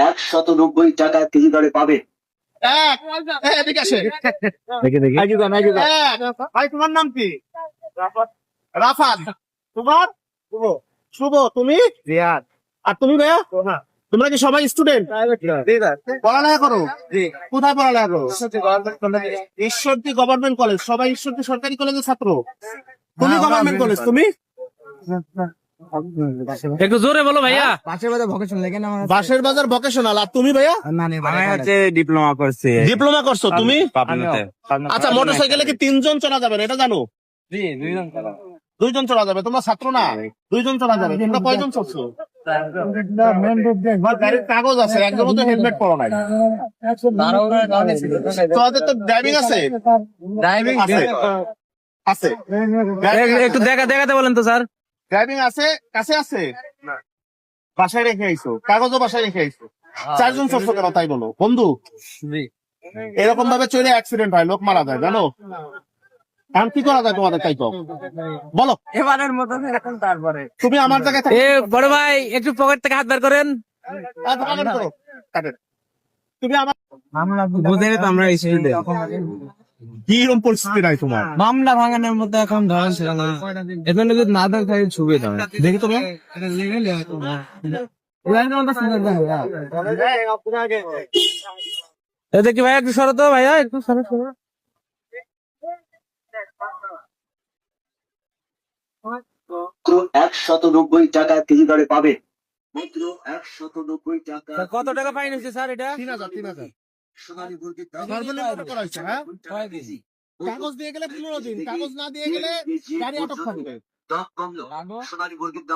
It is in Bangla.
190 টাকা কেজি দরে পাবে। এদিকে আসে। ভাই তোমার নাম কি? রাফাত। তোমার? শুভ। তুমি? রিয়াদ। আর তুমি ভাইয়া? তোমরা কি সবাই স্টুডেন্ট? পড়ালেখা করো? কোথায় পড়ালেখা করো? Ishwardi government college. সবাই ঈশ্বরদী সরকারি কলেজের ছাত্র? তুমি গভর্নমেন্ট কলেজ, তুমি? একটু জোরে বলো ভাইয়া। বাঁশের বাজার ভোকেশনাল। আর তুমি ভাইয়া? আমি হচ্ছে ডিপ্লোমা করছি ডিপ্লোমা করছো তুমি? পাবনাতে। আচ্ছা, মোটরসাইকেলে কি 3 জন চলা যাবে এটা জানো? 2 জন চলা যাবে। তোমরা ছাত্র না? 2 জন চলা যাবে। তোমরা কয়জন চলছো? গাড়ির কাগজ আছে, একজনও তো হেলমেট পরো নাই। তোমাদের তো ড্রাইভিং আছে? ড্রাইভিং আছে, আছে। একটু দেখাতে বলেন তো স্যার। ড্রাইভিং আছে, কাছে আছে? বাসায় রেখে আইছো? কাগজও বাসায় রেখে আইছো? 4 জন চলছো কেন তাই বলো বন্ধু? এরকম ভাবে চলে অ্যাক্সিডেন্ট হয়, লোক মারা যায় জানো? এখন কি করা যায় তোমাদের তাই তো বলো। এবারের মতো এখন তারপরে তুমি আমার জায়গায় এ বড় ভাই একটু পকেট থেকে হাত বের করেন। তুমি আমার বুঝে তো আমরা স্কুলে কি রকম পরিস্থিতি নাই তোমার? মামলা ভাঙানোর মতো এখন ধরেন ছিল না। এখন যদি না দেয় তাহলে ছবি দাও দেখি তুমি। দেখি ভাইয়া একটু সরো তো ভাইয়া, একটু সরো। মাত্র 190 টাকা কেজি দরে পাবে। মাত্র 190 টাকা। কত টাকা ফাইন হয়েছে স্যার এটা? 3,000 সোনালী মুরগির দাম সর্বনিম্ন করা হয়েছে, হ্যাঁ? কাগজ দিয়ে গেলে 15 দিন, কাগজ না দিয়ে গেলে গাড়ি আটক থাকবে। দাম কমলো। সোনালী মুরগির দাম